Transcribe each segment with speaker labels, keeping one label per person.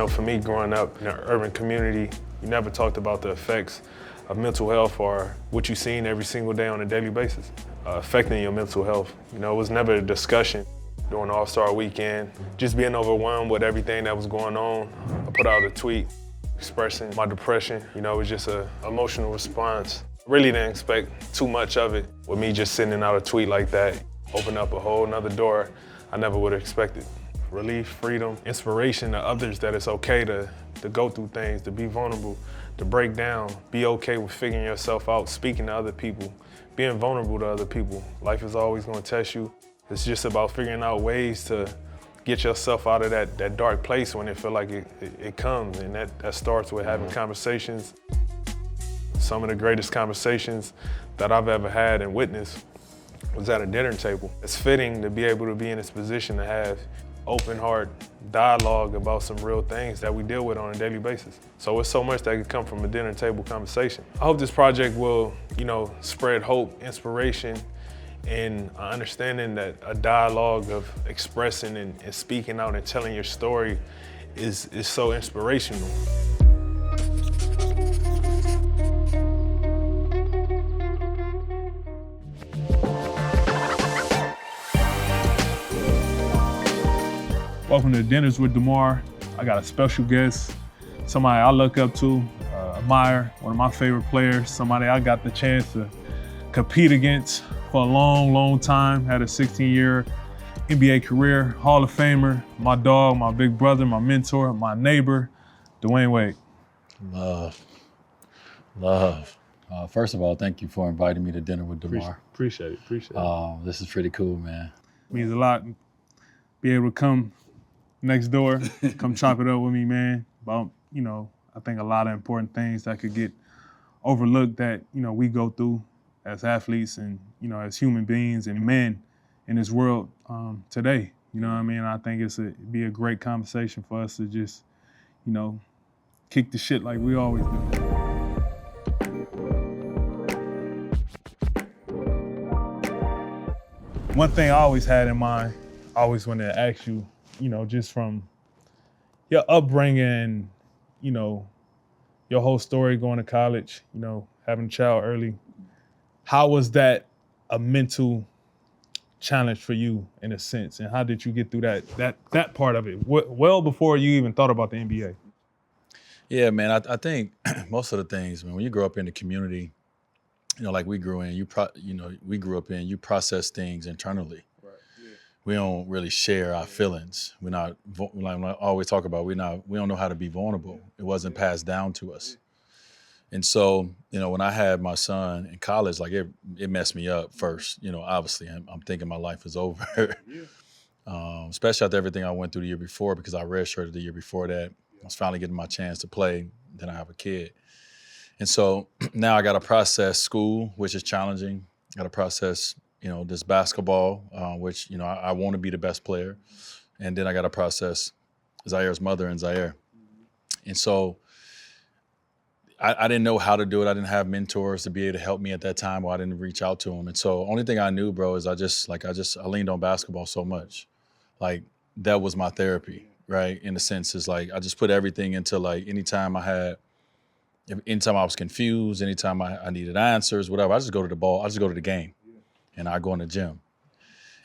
Speaker 1: know, for me growing up in an urban community, you never talked about the effects of mental health or what you've seen every single day on a daily basis, affecting your mental health. You know, it was never a discussion during All-Star weekend, just being overwhelmed with everything that was going on. I put out a tweet expressing my depression. You know, it was just an emotional response. Really didn't expect too much of it. With me just sending out a tweet like that, opened up a whole nother door I never would have expected. Relief, freedom, inspiration to others that it's okay to go through things, to be vulnerable, to break down, be okay with figuring yourself out, speaking to other people, being vulnerable to other people. Life is always gonna test you. It's just about figuring out ways to get yourself out of that dark place when it feel like it comes, and that starts with having conversations. Some of the greatest conversations that I've ever had and witnessed was at a dinner table. It's fitting to be able to be in this position to have open heart dialogue about some real things that we deal with on a daily basis. So it's so much that could come from a dinner table conversation. I hope this project will, you know, spread hope, inspiration, and understanding that a dialogue of expressing and speaking out and telling your story is so inspirational.
Speaker 2: Welcome to Dinners with Demar. I got a special guest, somebody I look up to, admire, one of my favorite players, somebody I got the chance to compete against for a long, long time, had a 16-year NBA career, Hall of Famer, my dog, my big brother, my mentor, my neighbor, Dwyane Wade.
Speaker 3: Love. First of all, thank you for inviting me to Dinner with Demar.
Speaker 2: Appreciate it.
Speaker 3: This is pretty cool, man.
Speaker 2: Means a lot. Be able to come next door, come chop it up with me, man. About, you know, I think a lot of important things that could get overlooked that, you know, we go through as athletes and, you know, as human beings and men in this world today. You know what I mean? I think it'd be a great conversation for us to just, you know, kick the shit like we always do. One thing I always had in mind, I always wanted to ask you, you know, just from your upbringing, you know, your whole story going to college, you know, having a child early, how was that a mental challenge for you in a sense? And how did you get through that part of it, well before you even thought about the NBA?
Speaker 3: Yeah, man, I think most of the things, man, when you grow up in the community, you know, like we grew in, we grew up in, you process things internally. We don't really share our feelings. We're not, like I always talk about, we don't know how to be vulnerable. It wasn't passed down to us. And so, you know, when I had my son in college, like it messed me up first. You know, obviously I'm thinking my life is over, especially after everything I went through the year before, because I redshirted the year before that. I was finally getting my chance to play, then I have a kid. And so now I got to process school, which is challenging. I got to process, you know, this basketball, which, you know, I want to be the best player. And then I got to process Zaire's mother and Zaire. And so I didn't know how to do it. I didn't have mentors to be able to help me at that time, or I didn't reach out to them. And so only thing I knew, bro, is I leaned on basketball so much. Like that was my therapy, right? In a sense, is like I just put everything into like anytime I was confused, anytime I needed answers, whatever, I just go to the ball, I just go to the game. And I go in the gym.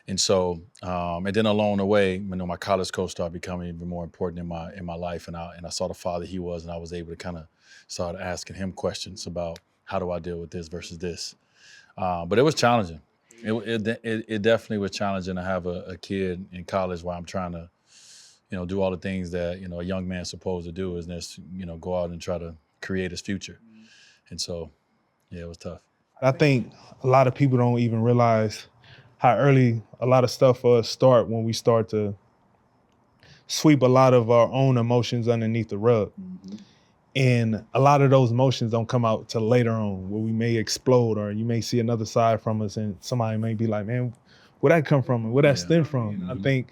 Speaker 3: And so, and then along the way, you know, my college coach started becoming even more important in my life. And I saw the father he was, and I was able to kind of start asking him questions about how do I deal with this versus this. But it was challenging. It definitely was challenging to have a kid in college while I'm trying to, you know, do all the things that, you know, a young man's supposed to do, is just, you know, go out and try to create his future. And so, yeah, it was tough.
Speaker 2: I think a lot of people don't even realize how early a lot of stuff for us start when we start to sweep a lot of our own emotions underneath the rug. Mm-hmm. And a lot of those emotions don't come out till later on, where we may explode, or you may see another side from us and somebody may be like, man, where'd that come from and where that stem from? Mm-hmm. I think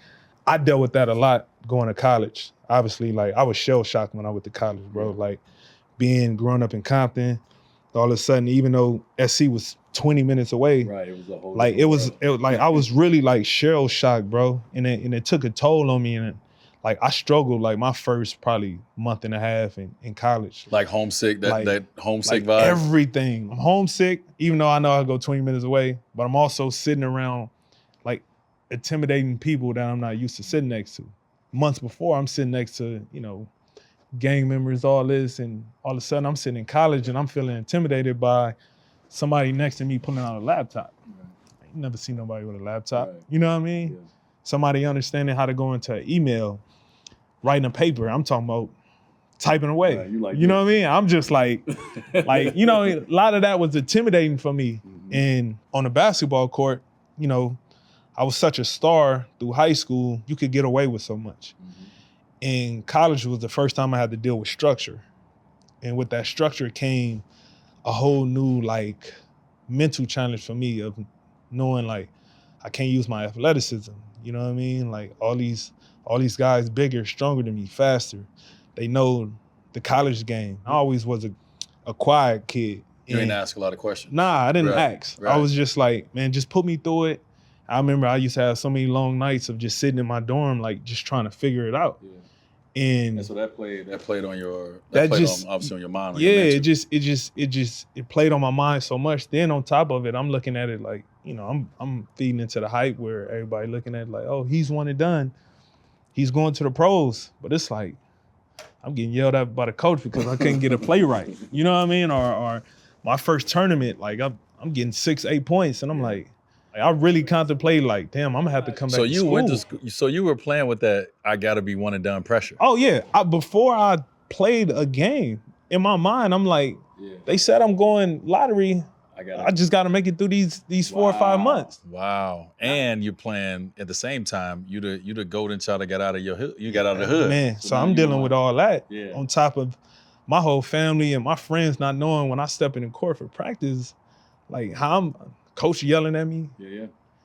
Speaker 2: I dealt with that a lot going to college. Obviously, like I was shell shocked when I went to college, bro. Like growing up in Compton, all of a sudden, even though SC was 20 minutes away,
Speaker 3: right, it was a whole
Speaker 2: like it was like I was really like shell shocked, bro. And it took a toll on me. And like I struggled like my first probably month and a half in college.
Speaker 3: Like homesick, that homesick
Speaker 2: like
Speaker 3: vibe?
Speaker 2: everything. I'm homesick, even though I know I go 20 minutes away, but I'm also sitting around like intimidating people that I'm not used to sitting next to. Months before, I'm sitting next to, gang members, all this, and all of a sudden I'm sitting in college and I'm feeling intimidated by somebody next to me pulling out a laptop. Right. I ain't never seen nobody with a laptop. Right. You know what I mean? Yeah. Somebody understanding how to go into an email, writing a paper. I'm talking about typing away. Right, you know what I mean? I'm just like, a lot of that was intimidating for me. Mm-hmm. And on the basketball court, I was such a star through high school, you could get away with so much. Mm-hmm. And college was the first time I had to deal with structure. And with that structure came a whole new mental challenge for me of knowing I can't use my athleticism. You know what I mean? Like all these guys bigger, stronger than me, faster. They know the college game. I always was a quiet kid.
Speaker 3: You didn't ask a lot of questions.
Speaker 2: Nah, I didn't ask. Right. I was just like, man, just put me through it. I remember I used to have so many long nights of just sitting in my dorm, just trying to figure it out. Yeah. And so that played on your obviously on your mind. On it played on my mind so much. Then on top of it, I'm looking at it I'm feeding into the hype where everybody looking at it like, oh, he's one and done. He's going to the pros. But it's like, I'm getting yelled at by the coach because I couldn't get a play right. You know what I mean? Or my first tournament, I'm getting 6-8 points and I'm like, I really contemplated damn, I'm gonna have to come back to school.
Speaker 3: So you were playing with that I gotta be one and done pressure.
Speaker 2: Oh yeah. Before I played a game, in my mind, I'm like, they said I'm going lottery. I just gotta make it through these 4 or 5 months.
Speaker 3: Wow. And you're playing at the same time, you the golden child that got out of your hood. You got out of the hood.
Speaker 2: Man, so I'm dealing with all that. Yeah. On top of my whole family and my friends not knowing when I step in the court for practice, how I'm coach yelling at me,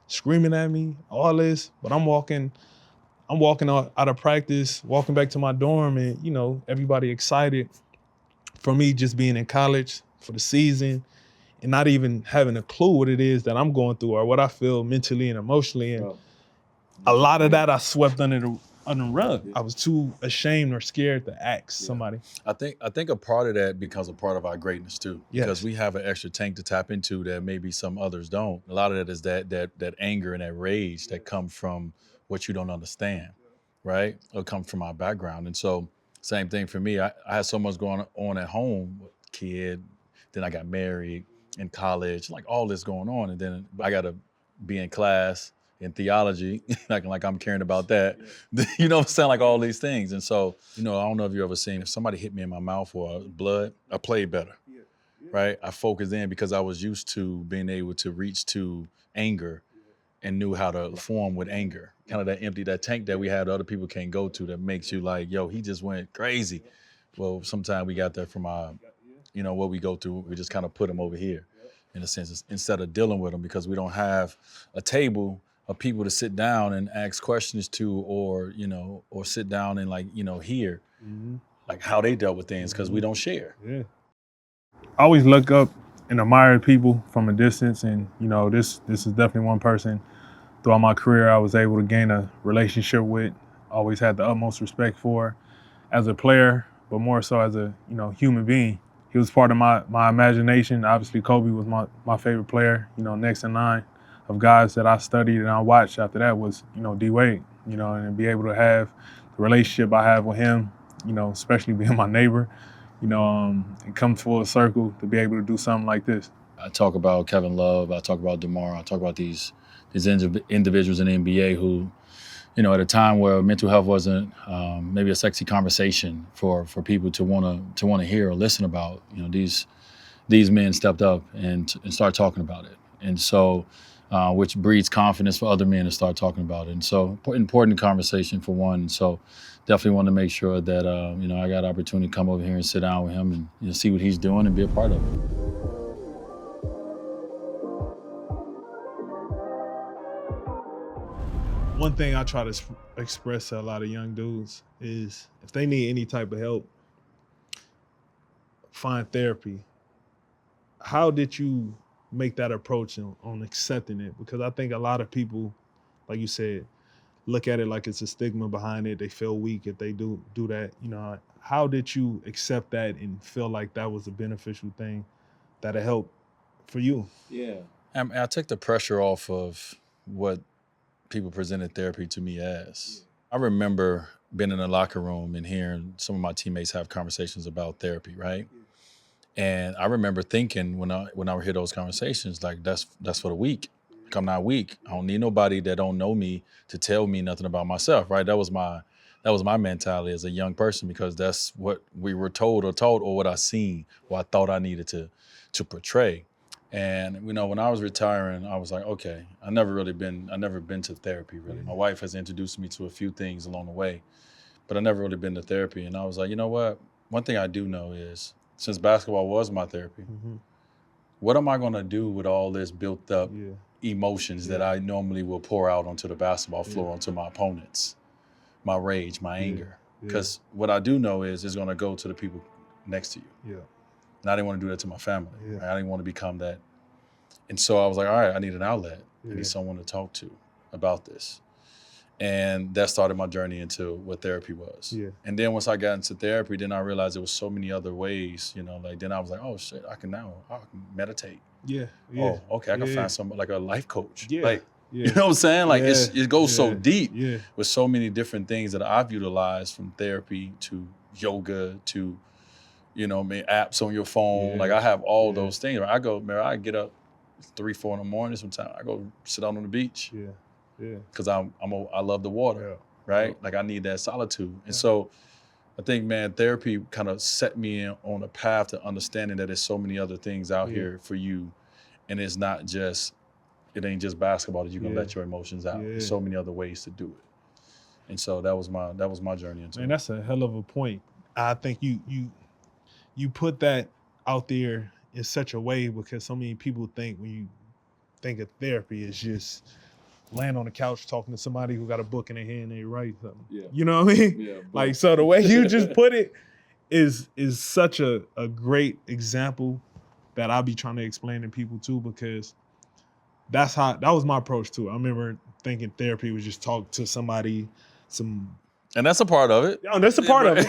Speaker 2: screaming at me, all this. But I'm walking out of practice, walking back to my dorm, and everybody excited for me just being in college for the season and not even having a clue what it is that I'm going through or what I feel mentally and emotionally. And a lot of that I swept under the rug. I was too ashamed or scared to ask somebody.
Speaker 3: I think a part of that becomes a part of our greatness too.
Speaker 2: Yes.
Speaker 3: Because we have an extra tank to tap into that maybe some others don't. A lot of that is that anger and that rage that come from what you don't understand, right? Or come from our background. And so same thing for me. I had so much going on at home, kid, then I got married, in college, all this going on. And then I got to be in class in theology, like I'm caring about that. Yeah. You know what I'm saying? All these things. And so, I don't know if you've ever seen, if somebody hit me in my mouth or blood, I played better, right? I focused in because I was used to being able to reach to anger and knew how to form with anger. Kind of that tank that we had other people can't go to that makes you yo, he just went crazy. Well, sometimes we got that from our, what we go through. We just kind of put them over here in a sense, instead of dealing with them because we don't have a table of people to sit down and ask questions to, or sit down and hear how they dealt with things because we don't share.
Speaker 2: Yeah. I always look up and admire people from a distance, and this is definitely one person throughout my career I was able to gain a relationship with. Always had the utmost respect for as a player, but more so as a human being. He was part of my imagination. Obviously, Kobe was my favorite player. Next in line of guys that I studied and I watched after that was, Dwyane, and to be able to have the relationship I have with him, especially being my neighbor, it comes full circle to be able to do something like this.
Speaker 3: I talk about Kevin Love, I talk about DeMar, I talk about these individuals in the NBA who, at a time where mental health wasn't maybe a sexy conversation for people to want to hear or listen about, these men stepped up and started talking about it. And so, which breeds confidence for other men to start talking about it. And so important conversation for one. So definitely want to make sure that, I got an opportunity to come over here and sit down with him and see what he's doing and be a part of it.
Speaker 2: One thing I try to express to a lot of young dudes is if they need any type of help, find therapy. How did you make that approach on accepting it? Because I think a lot of people, like you said, look at it like it's a stigma behind it. They feel weak if they do that. You know, how did you accept that and feel like that was a beneficial thing that'll help for you?
Speaker 3: Yeah. I took the pressure off of what people presented therapy to me as. I remember being in the locker room and hearing some of my teammates have conversations about therapy, right? And I remember thinking when I would hear those conversations, like that's for the weak. Like, I'm not weak. I don't need nobody that don't know me to tell me nothing about myself, right? That was my mentality as a young person, because that's what we were told or taught, or what I seen, or I thought I needed to portray. And you know, when I was retiring, I was like, okay, I've never been to therapy really. My wife has introduced me to a few things along the way, but I never really been to therapy. And I was like, you know what? One thing I do know is, since basketball was my therapy, what am I gonna do with all this built up emotions that I normally will pour out onto the basketball floor, onto my opponents, my rage, my anger? Because what I do know is it's gonna go to the people next to you. And I didn't want to do that to my family. Right? I didn't want to become that. And so I was like, all right, I need an outlet. I need someone to talk to about this. And that started my journey into what therapy was. And then once I got into therapy, then I realized there was so many other ways, you know, like then I was like, oh shit, I can meditate. Oh, okay, I can find somebody like a life coach. Like, you know what I'm saying? Like it goes so deep with so many different things that I've utilized, from therapy to yoga to, you know, apps on your phone. Like I have all those things. I get up 3, 4 in the morning sometimes. I go sit out on the beach. Because I love the water, right? Like I need that solitude. And so I think, man, therapy kind of set me on a path to understanding that there's so many other things out here for you. And it ain't just basketball that you're gonna let your emotions out. There's so many other ways to do it. And so that was my journey into it.
Speaker 2: Man, that's a hell of a point. I think you put that out there in such a way, because so many people think when you think of therapy, it's just laying on the couch talking to somebody who got a book in their hand and they write something. You know what I mean? Like, so the way you just put it is such a great example that I'll be trying to explain to people too, because that was my approach too. I remember thinking therapy was just talk to somebody,
Speaker 3: and that's a part of it.
Speaker 2: Yeah, that's a part of it.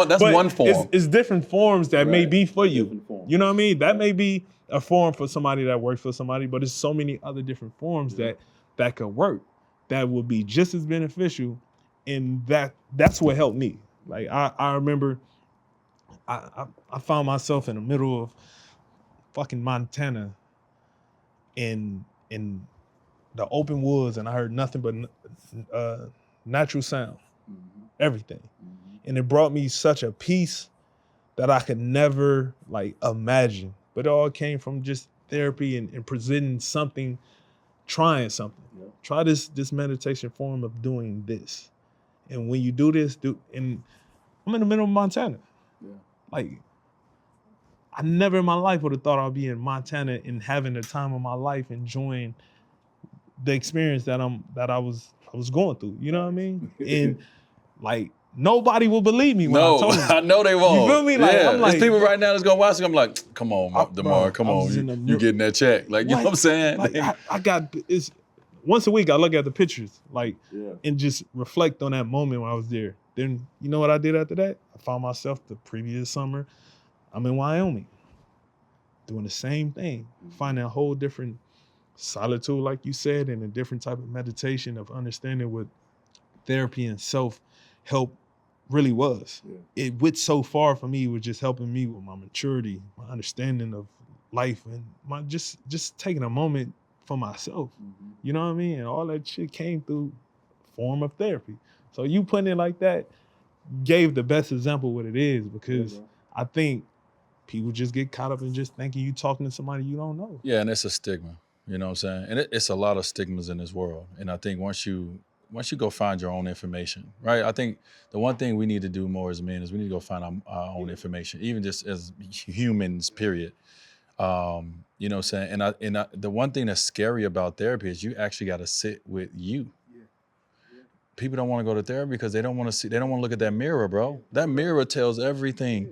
Speaker 3: That's one form.
Speaker 2: It's different forms that may be for you. You know what I mean? That may be a form for somebody that works for somebody, but there's so many other different forms that could work, that would be just as beneficial. And that's what helped me. Like I remember I found myself in the middle of fucking Montana in the open woods, and I heard nothing but natural sound, everything. And it brought me such a peace that I could never like imagine. But it all came from just therapy and presenting something, trying something. Try this meditation form of doing this. And when you do this, and I'm in the middle of Montana. Like, I never in my life would have thought I'd be in Montana and having the time of my life, enjoying the experience that I was going through. You know what I mean? And like, nobody will believe me when I told them.
Speaker 3: I know they won't.
Speaker 2: You feel me? Like, I'm like,
Speaker 3: there's people right now that's gonna watch it. I'm like, come on, DeMar, come on, you getting that check? Like, you know what I'm saying?
Speaker 2: Like, I got it's once a week I look at the pictures, like, and just reflect on that moment when I was there. Then you know what I did after that? I found myself the previous summer, I'm in Wyoming, doing the same thing, finding a whole different solitude, like you said, and a different type of meditation of understanding what therapy and self-help really was. It went so far for me, was just helping me with my maturity, my understanding of life, and my just taking a moment for myself. You know what I mean? And all that shit came through form of therapy. So you putting it like that gave the best example what it is, because I think people just get caught up in just thinking you talking to somebody you don't know.
Speaker 3: Yeah, and it's a stigma. You know what I'm saying? And it's a lot of stigmas in this world. And I think once you go find your own information, right? I think the one thing we need to do more as men is we need to go find our own information, even just as humans, period. You know what I'm saying? And the one thing that's scary about therapy is you actually got to sit with you. People don't want to go to therapy because they don't want to look at that mirror, bro. That mirror tells everything.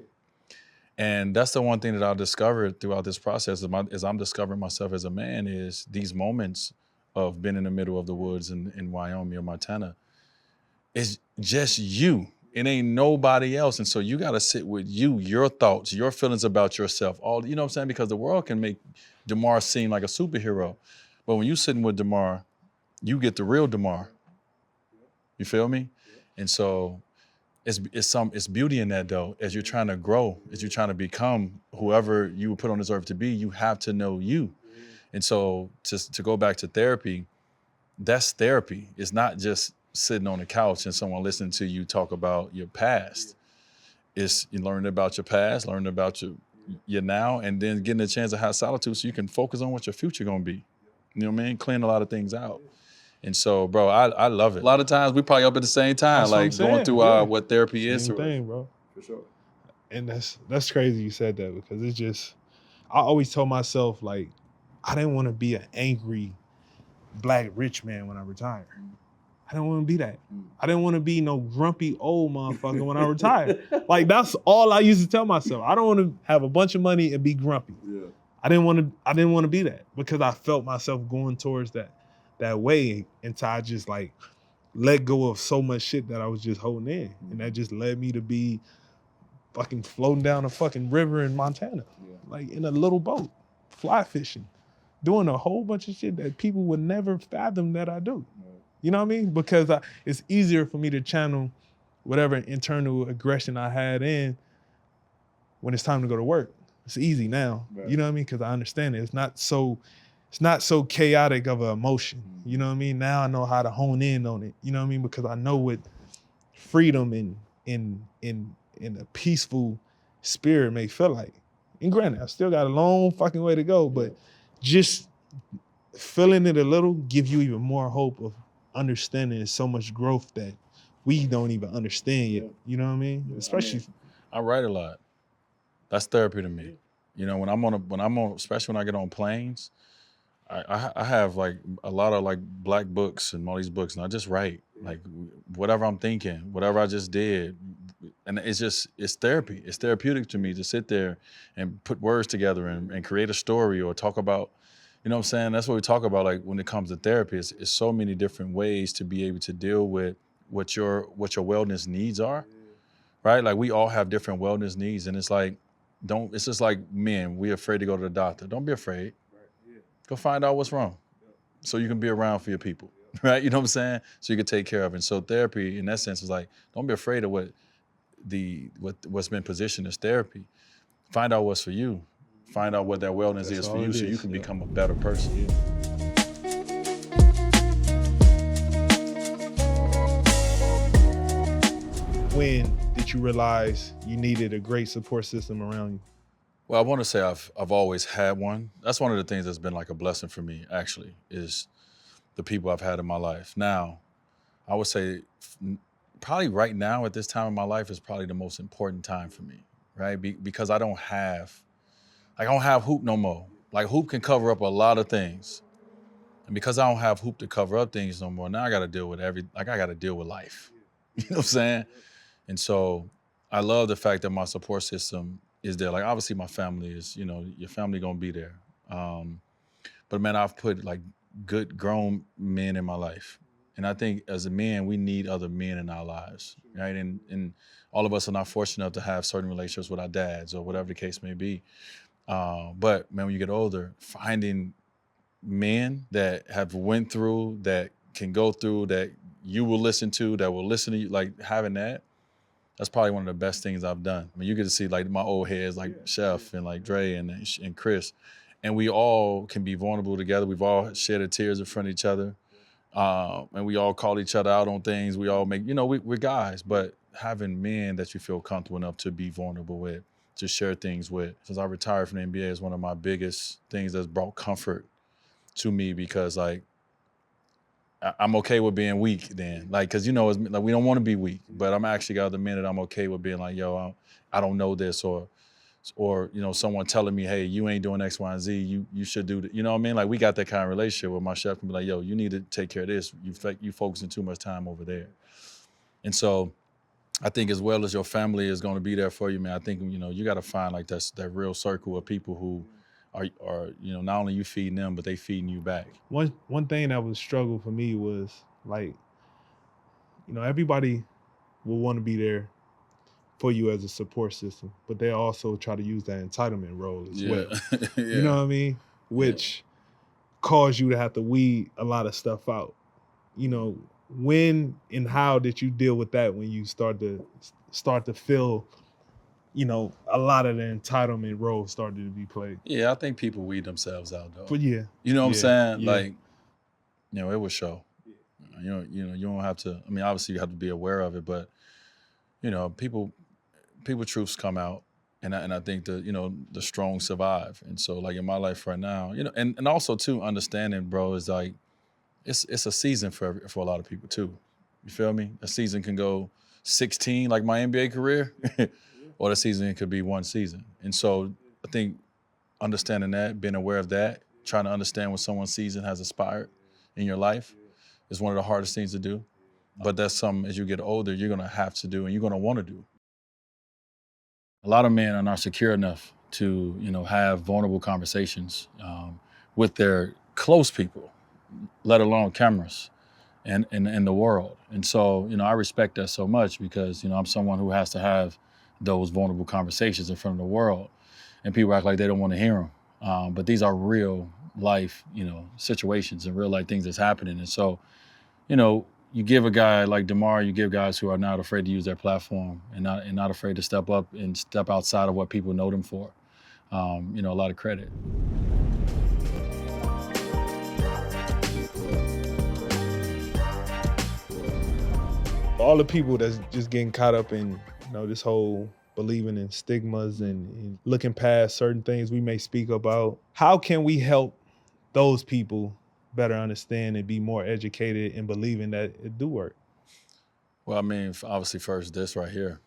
Speaker 3: And that's the one thing that I've discovered throughout this process as I'm discovering myself as a man, is these moments of being in the middle of the woods in Wyoming or Montana. It's just you. It ain't nobody else. And so you got to sit with you, your thoughts, your feelings about yourself. All, you know what I'm saying? Because the world can make DeMar seem like a superhero. But when you sitting with DeMar, you get the real DeMar. You feel me? And so it's beauty in that though. As you're trying to grow, as you're trying to become whoever you were put on this earth to be, you have to know you. And so to go back to therapy, that's therapy. It's not just sitting on the couch and someone listening to you talk about your past. It's you learning about your past, learning about your now, and then getting a chance to have solitude so you can focus on what your future gonna be. You know what I mean? Clean a lot of things out. And so, bro, I love it. A lot of times we probably up at the same time,
Speaker 2: That's what I'm
Speaker 3: like going
Speaker 2: saying,
Speaker 3: through
Speaker 2: yeah.
Speaker 3: what therapy is.
Speaker 2: Same thing, bro.
Speaker 3: For sure.
Speaker 2: And that's crazy you said that, because it's just, I always told myself, like, I didn't want to be an angry black rich man when I retire. I didn't want to be that. I didn't want to be no grumpy old motherfucker when I retire. Like, that's all I used to tell myself. I don't want to have a bunch of money and be grumpy. Yeah. I didn't want to be that, because I felt myself going towards that way until I just like let go of so much shit that I was just holding in. And that just led me to be fucking floating down a fucking river in Montana, like in a little boat, fly fishing, doing a whole bunch of shit that people would never fathom that I do. You know what I mean? Because it's easier for me to channel whatever internal aggression I had in when it's time to go to work. It's easy now. Right. You know what I mean? Because I understand it. It's not so chaotic of an emotion. You know what I mean? Now I know how to hone in on it. You know what I mean? Because I know what freedom in a peaceful spirit may feel like. And granted, I still got a long fucking way to go, but just feeling it a little give you even more hope of understanding there's so much growth that we don't even understand yet. You know what I mean? Especially,
Speaker 3: I write a lot. That's therapy to me. You know, when I'm on, especially when I get on planes, I have like a lot of like black books and all these books, and I just write like whatever I'm thinking, whatever I just did, and it's therapy. It's therapeutic to me to sit there and put words together and create a story or talk about, you know what I'm saying? That's what we talk about. Like when it comes to therapy, it's so many different ways to be able to deal with what your wellness needs are, right? Like we all have different wellness needs, and it's like it's just like men, we're afraid to go to the doctor. Don't be afraid. Go find out what's wrong so you can be around for your people, right? You know what I'm saying? So you can take care of it. And so therapy, in that sense, is like, don't be afraid of what's been positioned as therapy. Find out what's for you. Find out what that wellness is for you so you can become a better person.
Speaker 2: When did you realize you needed a great support system around you?
Speaker 3: Well, I want to say I've always had one. That's one of the things that's been like a blessing for me, actually, is the people I've had in my life. Now, I would say probably right now at this time in my life is probably the most important time for me, right? Because I don't have hoop no more. Like hoop can cover up a lot of things. And because I don't have hoop to cover up things no more, now I got to deal with I got to deal with life. You know what I'm saying? And so I love the fact that my support system is there. Like obviously my family is, you know, your family gonna be there. But man, I've put like good grown men in my life. And I think as a man, we need other men in our lives, right? And all of us are not fortunate enough to have certain relationships with our dads or whatever the case may be. But man, when you get older, finding men that have went through, that can go through, that you will listen to, that will listen to you, like having that's probably one of the best things I've done. I mean, you get to see like my old heads, like Chef and like Dre and Chris, and we all can be vulnerable together. We've all shedded tears in front of each other, and we all call each other out on things. We all make, you know, we're guys, but having men that you feel comfortable enough to be vulnerable with, to share things with. Since I retired from the NBA, is one of my biggest things that's brought comfort to me, because like, I'm okay with being weak then. Like, cause you know, it's like we don't want to be weak, but I'm actually got the minute I'm okay with being like, yo, I don't know this, or, you know, someone telling me, hey, you ain't doing X, Y, and Z, you should do that. You know what I mean? Like we got that kind of relationship where my chef can be like, yo, you need to take care of this. You focusing too much time over there. And so I think as well as your family is going to be there for you, man, I think, you know, you got to find like that real circle of people who are not only you feeding them, but they feeding you back.
Speaker 2: One thing that was a struggle for me was like, everybody will want to be there for you as a support system, but they also try to use that entitlement role as well.
Speaker 3: Yeah.
Speaker 2: You know what I mean? Which cause you to have to weed a lot of stuff out. When and how did you deal with that when you start to feel, a lot of the entitlement role started to be played?
Speaker 3: Yeah, I think people weed themselves out though.
Speaker 2: But yeah.
Speaker 3: You know what I'm saying?
Speaker 2: Yeah.
Speaker 3: Like, it will show. You don't have to, I mean, obviously you have to be aware of it, but people truths come out. And I think the strong survive. And so like in my life right now, and also too, understanding, bro, is like, it's a season for a lot of people too. You feel me? A season can go 16, like my NBA career, or the season could be one season. And so I think understanding that, being aware of that, trying to understand what someone's season has aspired in your life is one of the hardest things to do. But that's something as you get older, you're gonna have to do and you're gonna want to do. A lot of men are not secure enough to, have vulnerable conversations with their close people, let alone cameras and in the world. And so, I respect that so much because, I'm someone who has to have those vulnerable conversations in front of the world. And people act like they don't want to hear them. But these are real life, situations and real life things that's happening. And so, you give a guy like DeMar, you give guys who are not afraid to use their platform and not afraid to step up and step outside of what people know them for, a lot of credit.
Speaker 2: All the people that's just getting caught up in, this whole believing in stigmas and looking past certain things we may speak about, how can we help those people better understand and be more educated in believing that it do work?
Speaker 3: Well, I mean, obviously first this right here,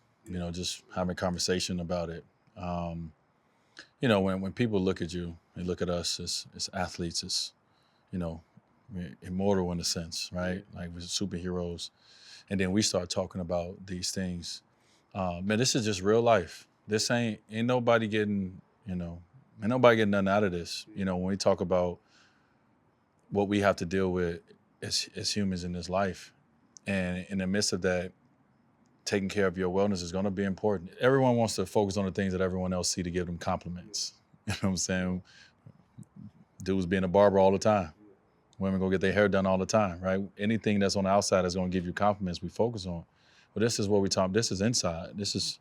Speaker 3: just having a conversation about it. When people look at you, they look at us as athletes, as, we're immortal in a sense, right? Like we're superheroes. And then we start talking about these things. Man, this is just real life. This ain't nobody getting, ain't nobody getting nothing out of this. When we talk about what we have to deal with as humans in this life. And in the midst of that, taking care of your wellness is going to be important. Everyone wants to focus on the things that everyone else see to give them compliments. You know what I'm saying? Dudes being a barber all the time. Women go get their hair done all the time, right? Anything that's on the outside is going to give you compliments we focus on. But this is what we talk. This is inside. This is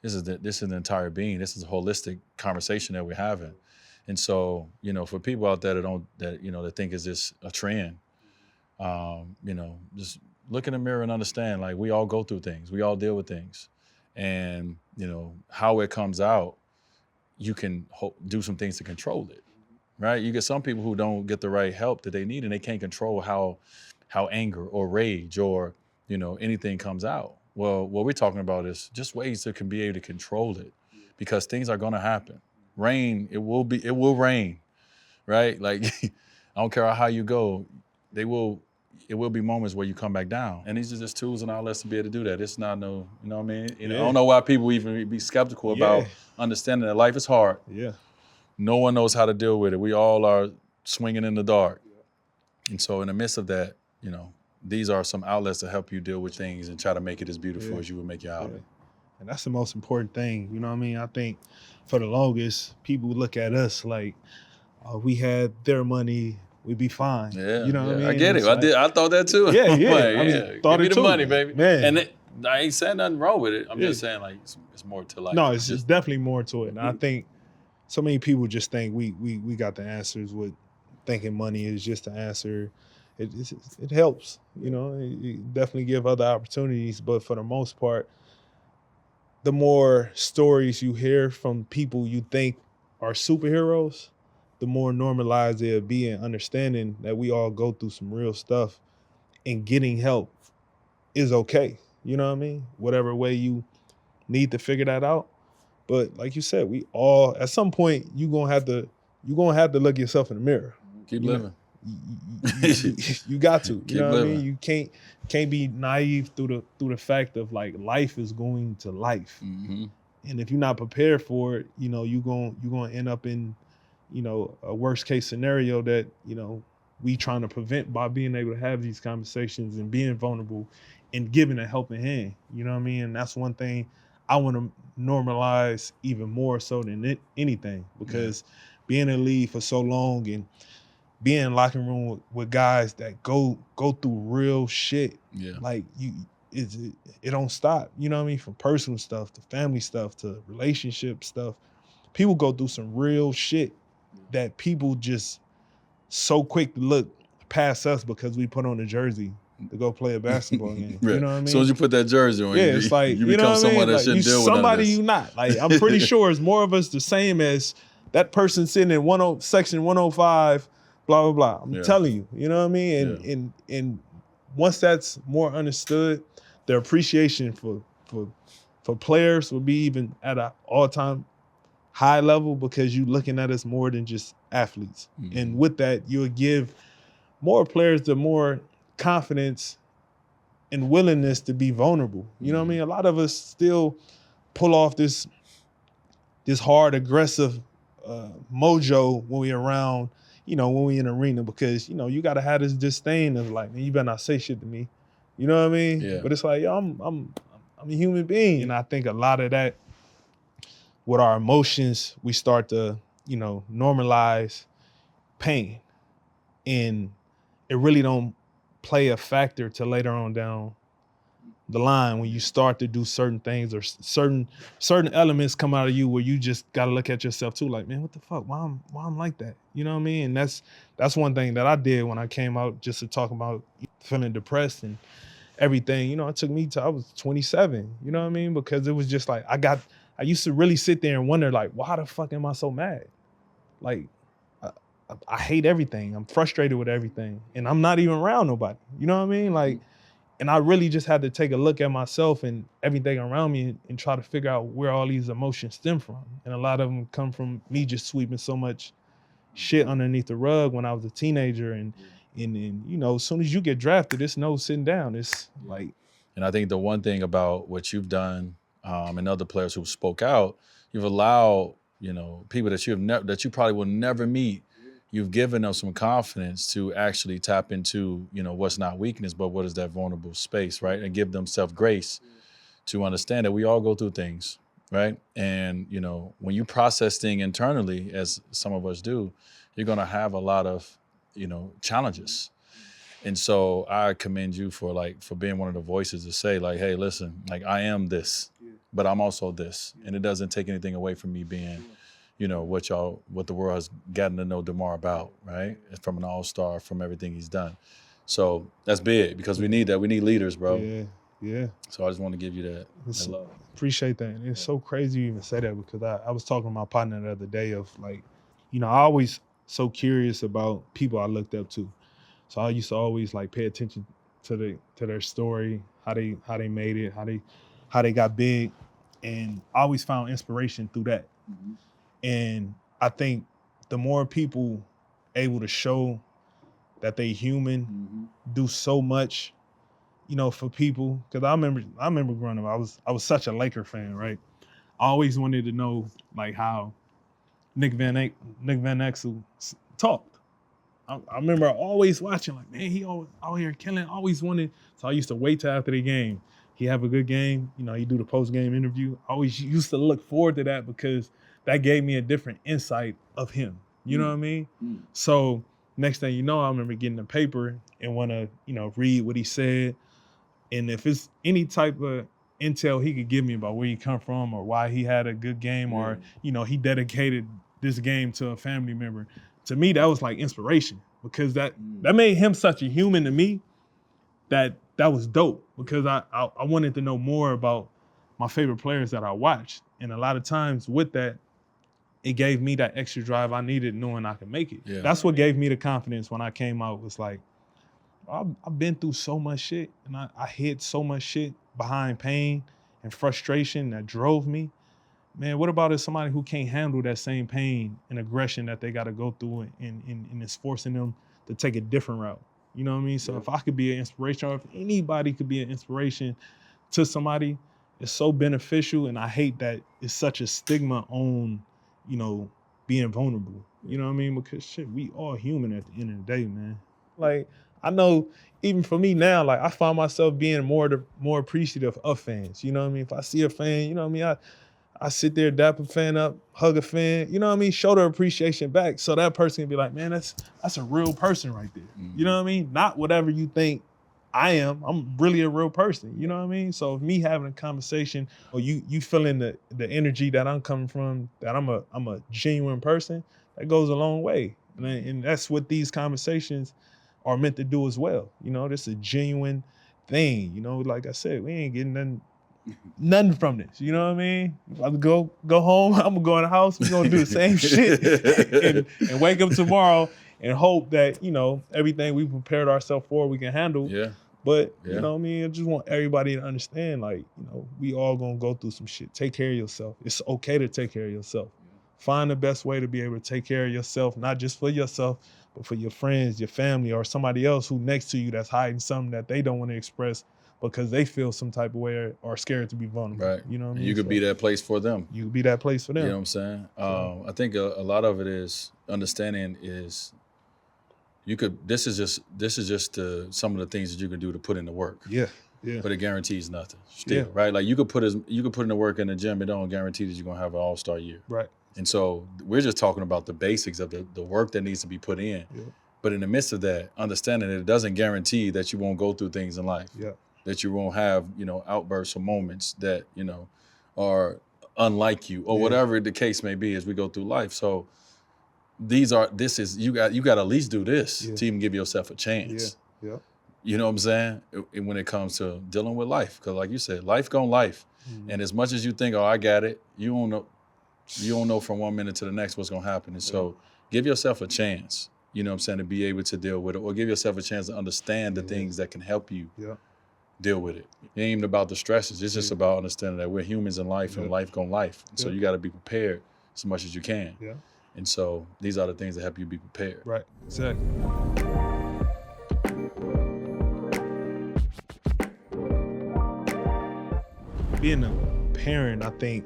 Speaker 3: the entire being. This is a holistic conversation that we're having. And so, for people out there that think is this a trend, just look in the mirror and understand, like, we all go through things. We all deal with things. And, how it comes out, you can do some things to control it, right? You get some people who don't get the right help that they need and they can't control how anger or rage or, anything comes out. Well, what we're talking about is just ways to be able to control it because things are going to happen. Rain, it will rain, right? Like, I don't care how you go, it will be moments where you come back down. And these are just tools and outlets to be able to do that. It's not no, you know what I mean? I don't know why people even be skeptical about understanding that life is hard.
Speaker 2: Yeah.
Speaker 3: No one knows how to deal with it. We all are swinging in the dark. And so in the midst of that, these are some outlets to help you deal with things and try to make it as beautiful as you would make your outing.
Speaker 2: And that's the most important thing. You know what I mean? I think for the longest, people look at us like, we had their money, we'd be fine.
Speaker 3: Yeah,
Speaker 2: you know what I mean?
Speaker 3: I get it. I thought that too.
Speaker 2: Yeah.
Speaker 3: Like,
Speaker 2: thought
Speaker 3: give me
Speaker 2: it
Speaker 3: the
Speaker 2: too.
Speaker 3: money, baby.
Speaker 2: Man.
Speaker 3: And I ain't saying nothing wrong with it. I'm just saying, like, it's more to life.
Speaker 2: No, it's just definitely more to it. And I think so many people just think we got the answers with thinking money is just the answer. It helps, it definitely give other opportunities. But for the most part, the more stories you hear from people you think are superheroes, the more normalized they'll be in understanding that we all go through some real stuff and getting help is okay. You know what I mean? Whatever way you need to figure that out. But like you said, we all, at some point, you're gonna have to look yourself in the mirror.
Speaker 3: Keep living.
Speaker 2: You got to.
Speaker 3: Keep
Speaker 2: You know what
Speaker 3: living.
Speaker 2: I mean? You can't be naive through the fact of, like, life is going to life.
Speaker 3: Mm-hmm.
Speaker 2: And if you're not prepared for it, you're gonna end up in you know, a worst case scenario that, you know, we trying to prevent by being able to have these conversations and being vulnerable and giving a helping hand. You know what I mean? And that's one thing I want to normalize even more so than anything, because being in the league for so long and being in the locker room with guys that go through real shit, like it don't stop. You know what I mean? From personal stuff to family stuff to relationship stuff. People go through some real shit that people just so quick to look past us because we put on a jersey to go play a basketball game.
Speaker 3: Right.
Speaker 2: You know what I mean?
Speaker 3: As soon as you put that jersey on,
Speaker 2: it's like,
Speaker 3: you
Speaker 2: you know
Speaker 3: become
Speaker 2: what I
Speaker 3: someone
Speaker 2: mean?
Speaker 3: that
Speaker 2: Like,
Speaker 3: shouldn't deal with none of
Speaker 2: somebody
Speaker 3: this.
Speaker 2: you not. Like, I'm pretty sure it's more of us the same as that person sitting in section 105, blah, blah, blah. I'm telling you know what I mean? And once that's more understood, the appreciation for players will be even at an all-time high level, because you looking at us more than just athletes.
Speaker 3: Mm-hmm.
Speaker 2: And with that, you'll give more players the more confidence and willingness to be vulnerable. You know what I mean? A lot of us still pull off this hard, aggressive mojo when we around, you know, when we in the arena, because, you know, you got to have this disdain of like, man, you better not say shit to me. You know what I mean?
Speaker 3: Yeah.
Speaker 2: But it's like, yo, I'm a human being. And I think a lot of that, with our emotions, we start to, you know, normalize pain. And it really don't play a factor till later on down the line when you start to do certain things, or certain elements come out of you where you just got to look at yourself too, like, man, what the fuck? Why I'm like that? You know what I mean? And that's one thing that I did when I came out, just to talk about feeling depressed and everything. You know, it took me till I was 27. You know what I mean? Because it was just like, I used to really sit there and wonder, like, why the fuck am I so mad? Like, I hate everything. I'm frustrated with everything. And I'm not even around nobody. You know what I mean? Like, and I really just had to take a look at myself and everything around me and try to figure out where all these emotions stem from. And a lot of them come from me just sweeping so much shit underneath the rug when I was a teenager. And you know, as soon as you get drafted, it's no sitting down. It's like.
Speaker 3: And I think the one thing about what you've done, and other players who spoke out, you've allowed, you know, people that you probably will never meet. You've given them some confidence to actually tap into, you know, what's not weakness, but what is that vulnerable space, right? And give themselves grace to understand that we all go through things, right? And, you know, when you process things internally, as some of us do, you're going to have a lot of, you know, challenges. And so I commend you for being one of the voices to say, like, hey, listen, like, I am this, but I'm also this. And it doesn't take anything away from me being, you know, what the world has gotten to know DeMar about, right? From an all-star, from everything he's done. So that's big, because we need that. We need leaders, bro.
Speaker 2: Yeah.
Speaker 3: So I just want to give you that love.
Speaker 2: Appreciate that. And it's so crazy you even say that, because I was talking to my partner the other day of, like, you know, I always so curious about people I looked up to. So I used to always, like, pay attention to their story, how they made it, how they got big. And I always found inspiration through that. Mm-hmm. And I think the more people able to show that they human, do so much, you know, for people. Because I remember growing up, I was such a Laker fan, right? I always wanted to know, like, how Nick Van Exel talked. I remember always watching, like, man, he always out here killing. Always wanted. So I used to wait till after the game. He have a good game, you know, he do the post-game interview. I always used to look forward to that, because that gave me a different insight of him. You know what I mean? So next thing you know, I remember getting the paper and want to, you know, read what he said. And if it's any type of intel he could give me about where he come from or why he had a good game, or, you know, he dedicated this game to a family member, to me, that was like inspiration, because that made him such a human to me that was dope, because I wanted to know more about my favorite players that I watched. And a lot of times with that, it gave me that extra drive I needed, knowing I could make it. Yeah. That's what gave me the confidence when I came out. Was like, I've been through so much shit, and I hid so much shit behind pain and frustration that drove me. Man, what about if somebody who can't handle that same pain and aggression that they got to go through, and it's forcing them to take a different route? You know what I mean? So if I could be an inspiration, or if anybody could be an inspiration to somebody, it's so beneficial. And I hate that it's such a stigma on, you know, being vulnerable. You know what I mean? Because shit, we all human at the end of the day, man. Like, I know even for me now, like I find myself being more appreciative of fans. You know what I mean? If I see a fan, you know what I mean, I sit there, dap a fan up, hug a fan, you know what I mean? Show their appreciation back. So that person can be like, man, that's a real person right there.
Speaker 3: Mm-hmm.
Speaker 2: You know what I mean? Not whatever you think I am. I'm really a real person. You know what I mean? So if me having a conversation or you feeling the energy that I'm coming from, that I'm a genuine person, that goes a long way. And that's what these conversations are meant to do as well. You know, this is a genuine thing. You know, like I said, we ain't getting nothing from this. You know what I mean? If I go home, I'm gonna go in the house, we're gonna do the same shit and wake up tomorrow and hope that, you know, everything we prepared ourselves for, we can handle.
Speaker 3: Yeah.
Speaker 2: But, you know what I mean? I just want everybody to understand, like, you know, we all gonna go through some shit. Take care of yourself. It's okay to take care of yourself. Find the best way to be able to take care of yourself, not just for yourself, but for your friends, your family, or somebody else who next to you that's hiding something that they don't want to express because they feel some type of way or are scared to be vulnerable.
Speaker 3: Right.
Speaker 2: You know what I mean?
Speaker 3: You could be that place for them.
Speaker 2: You could be that place for them.
Speaker 3: You know what I'm saying? I think a lot of it is understanding is this is just some of the things that you can do to put in the work.
Speaker 2: Yeah. Yeah.
Speaker 3: But it guarantees nothing still, right? Like you could put in the work in the gym, it don't guarantee that you're gonna have an all-star year.
Speaker 2: Right.
Speaker 3: And so we're just talking about the basics of the work that needs to be put in.
Speaker 2: Yeah.
Speaker 3: But in the midst of that, understanding that it doesn't guarantee that you won't go through things in life.
Speaker 2: Yeah.
Speaker 3: That you won't have, you know, outbursts or moments that, you know, are unlike you or whatever the case may be as we go through life. So you got to at least do this to even give yourself a chance.
Speaker 2: Yeah. Yeah.
Speaker 3: You know what I'm saying? When it comes to dealing with life. Because like you said, life gon' life. Mm-hmm. And as much as you think, oh, I got it, you don't know from 1 minute to the next what's gonna happen. And so give yourself a chance, you know what I'm saying, to be able to deal with it, or give yourself a chance to understand the things that can help you deal with it. It ain't even about the stresses. It's just about understanding that we're humans in life and life gon' life. And so you gotta be prepared as much as you can. Yeah. And so these are the things that help you be prepared.
Speaker 2: Right, exactly. Being a parent, I think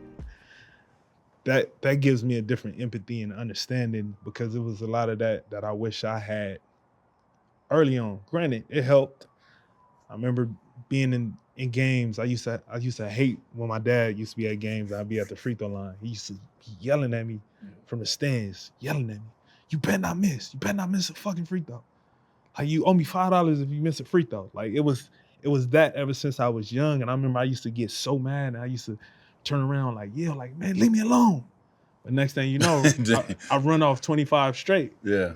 Speaker 2: that gives me a different empathy and understanding, because it was a lot of that I wish I had early on. Granted, it helped. I remember being in games. I used to hate when my dad used to be at games. I'd be at the free throw line. He used to be yelling at me from the stands, yelling at me. You better not miss. You better not miss a fucking free throw. Like, you owe me $5 if you miss a free throw. Like, it was that ever since I was young. And I remember I used to get so mad, and I used to turn around like, man, leave me alone. But next thing you know, I run off 25 straight. Yeah.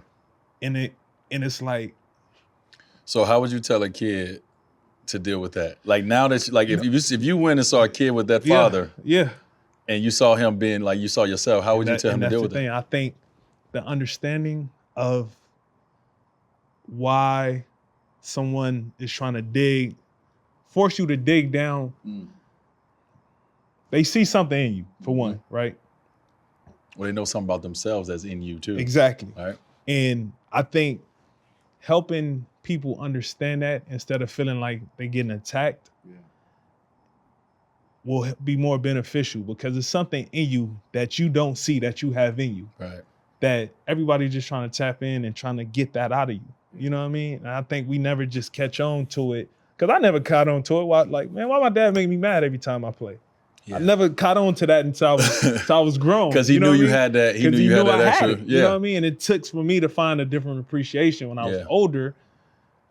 Speaker 2: And it's like.
Speaker 3: So how would you tell a kid to deal with that? Like, now that if you went and saw a kid with that father, and you saw him being like you saw yourself, how would you tell him to deal with that?
Speaker 2: I think the understanding of why someone is trying to force you to dig down. They see something in you, for one, right?
Speaker 3: Well, they know something about themselves that's in you too.
Speaker 2: Exactly.
Speaker 3: Right.
Speaker 2: And I think helping people understand that instead of feeling like they're getting attacked will be more beneficial, because it's something in you that you don't see that you have in you.
Speaker 3: Right.
Speaker 2: That everybody's just trying to tap in and trying to get that out of you. You know what I mean? And I think we never just catch on to it. Because I never caught on to it. Why my dad make me mad every time I play? Yeah. I never caught on to that until I was grown.
Speaker 3: Because he knew you had that. He knew you had that extra.
Speaker 2: Yeah. You know what I mean? And it took for me to find a different appreciation when I was older,